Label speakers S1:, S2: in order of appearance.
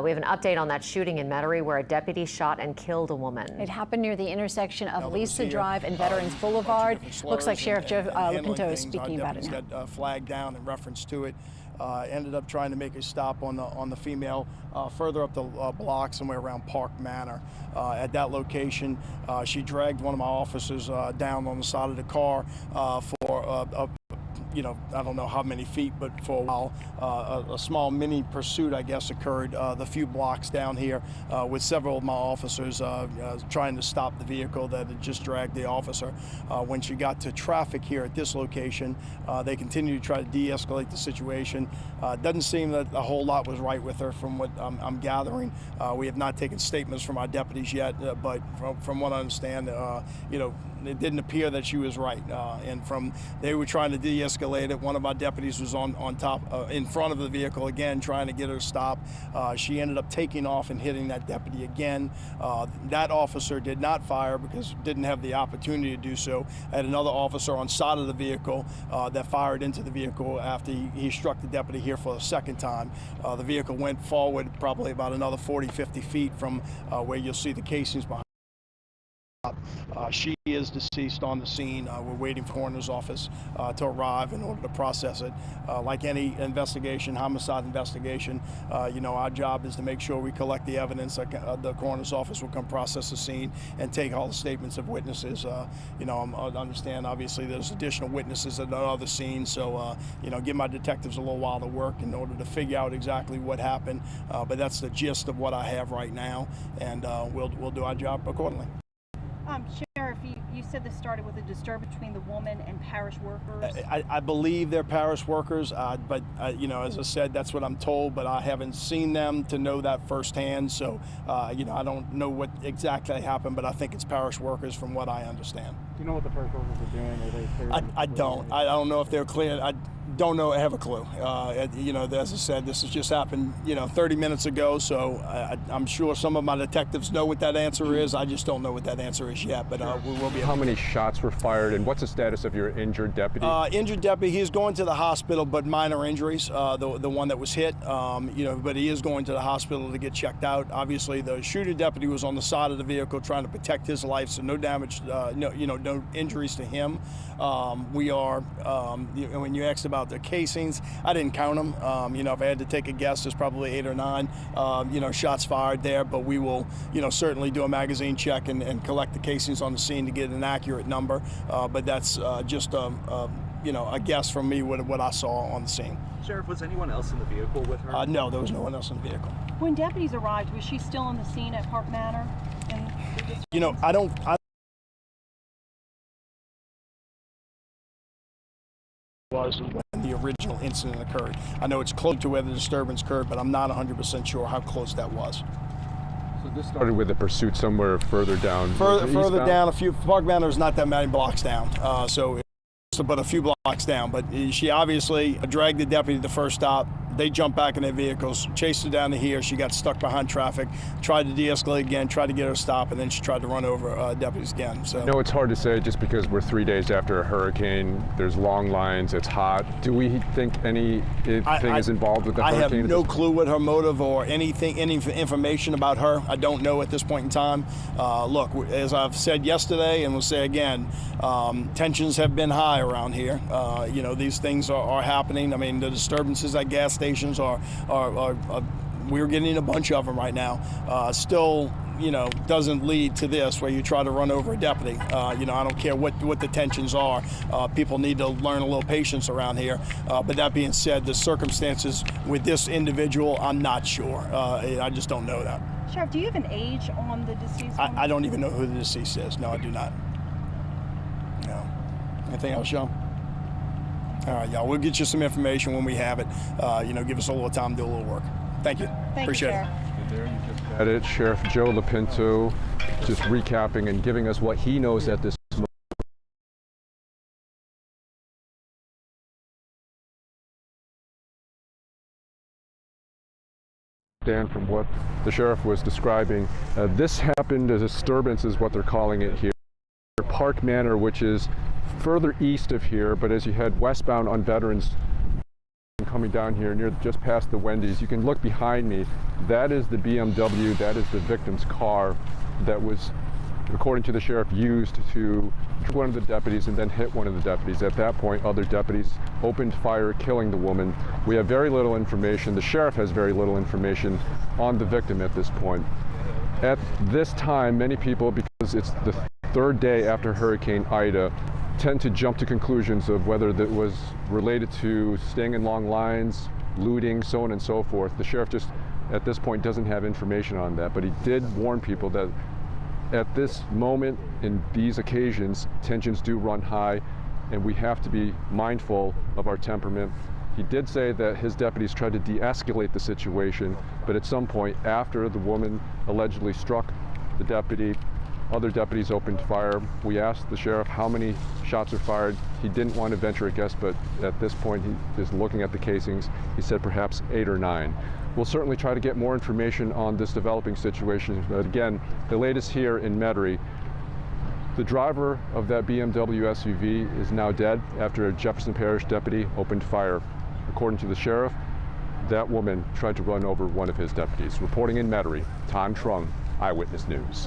S1: We have an update on that shooting in Metairie where a deputy shot and killed a woman.
S2: It happened near the intersection of Lisa Drive and Veterans Boulevard. Looks like Sheriff Lopinto is speaking about it now.
S3: Got flagged down in reference to it. Ended up trying to make a stop on the female further up the block, somewhere around Park Manor. At that location, she dragged one of my officers down on the side of the car for I don't know how many feet, but for a while, a small mini pursuit, I guess, occurred the few blocks down here with several of my officers trying to stop the vehicle that had just dragged the officer. When she got to traffic here at this location, they continued to try to de-escalate the situation. Doesn't seem that a whole lot was right with her from what I'm gathering. We have not taken statements from our deputies yet, but from what I understand, it didn't appear that she was right. And they were trying to de-escalate it. One of our deputies was on top, in front of the vehicle again, trying to get her to stop. She ended up taking off and hitting that deputy again. That officer did not fire because didn't have the opportunity to do so. I had another officer on side of the vehicle that fired into the vehicle after he struck the deputy here for a second time. The vehicle went forward probably about another 40-50 feet from where you'll see the casings behind. She is deceased on the scene. We're waiting for the coroner's office to arrive in order to process it. Like any investigation, homicide investigation, our job is to make sure we collect the evidence. The coroner's office will come process the scene and take all the statements of witnesses. I understand obviously there's additional witnesses at other scenes, so give my detectives a little while to work in order to figure out exactly what happened. But that's the gist of what I have right now, and we'll do our job accordingly.
S4: Sheriff, you said this started with a disturbance between the woman and parish workers.
S3: I believe they're parish workers, but as I said, that's what I'm told, but I haven't seen them to know that firsthand. So, I don't know what exactly happened, but I think it's parish workers from what I understand.
S5: Do you know what the parish workers are doing? Are they clear?
S3: I don't. I don't know if they're clear. I don't know. I have a clue. As I said, this has just happened, 30 minutes ago. So I'm sure some of my detectives know what that answer is. I just don't know what that answer is yet. But we will be.
S6: How many shots were fired, and what's the status of your injured deputy?
S3: Injured deputy, he's going to the hospital, but minor injuries. The one that was hit, but he is going to the hospital to get checked out. Obviously, the shooter deputy was on the side of the vehicle trying to protect his life, so no damage, no injuries to him. We are, when you asked about the casings, I didn't count them. If I had to take a guess, there's probably 8 or 9, shots fired there. But we will, certainly do a magazine check and collect the casings on the scene to get an accurate number. But that's just a guess from me what I saw on the scene.
S7: Sheriff, was anyone else in the vehicle with her?
S3: No, there was no one else in the vehicle.
S4: When deputies arrived, was she still on the scene at Park Manor?
S3: I don't. Was when the original incident occurred. I know it's close to where the disturbance occurred, but I'm not 100% sure how close that was.
S6: So this started with a pursuit somewhere further down.
S3: Further down, Park Manor is not that many blocks down, so it's but a few blocks down. But she obviously dragged the deputy the first stop. They jumped back in their vehicles, chased her down to here. She got stuck behind traffic, tried to de-escalate again, tried to get her to stop, and then she tried to run over deputies again. So.
S6: No, it's hard to say just because we're 3 days after a hurricane. There's long lines, it's hot. Do we think anything is involved with the hurricane?
S3: I have no clue what her motive or any information about her. I don't know at this point in time. Look, as I've said yesterday and will say again, tensions have been high around here. These things are happening. I mean, the disturbances at gas stations are we're getting a bunch of them right now. Still, doesn't lead to this where you try to run over a deputy. I don't care what the tensions are. People need to learn a little patience around here. But that being said, the circumstances with this individual, I'm not sure. I just don't know that.
S4: Sheriff, do you have an age on the deceased?
S3: I don't even know who the deceased is. No, I do not. No. Anything else, Sean? All right, y'all. We'll get you some information when we have it. Give us a little time to do a little work. Thank you. Appreciate it.
S6: And there you just had it, Sheriff Joe Lopinto, just recapping and giving us what he knows at this moment. Dan, from what the sheriff was describing, this happened as a disturbance, is what they're calling it here. Park Manor, which is further east of here, but as you head westbound on Veterans coming down here near just past the Wendy's. You can look behind me. That is the BMW, that is the victim's car that was, according to the sheriff, used to kill one of the deputies and then hit one of the deputies. At that point, other deputies opened fire, killing the woman. We have very little information. The sheriff has very little information on the victim at this point. At this time, many people, because it's the third day after Hurricane Ida, tend to jump to conclusions of whether that was related to staying in long lines, looting, so on and so forth. The sheriff just, at this point, doesn't have information on that, but he did warn people that at this moment, in these occasions, tensions do run high, and we have to be mindful of our temperament. He did say that his deputies tried to de-escalate the situation, but at some point after the woman allegedly struck the deputy, other deputies opened fire. We asked the sheriff how many shots are fired. He didn't want to venture a guess, but at this point he is looking at the casings. He said perhaps 8 or 9. We'll certainly try to get more information on this developing situation, but again, the latest here in Metairie. The driver of that BMW SUV is now dead after a Jefferson Parish deputy opened fire. According to the sheriff, that woman tried to run over one of his deputies. Reporting in Metairie, Tom Trung, Eyewitness News.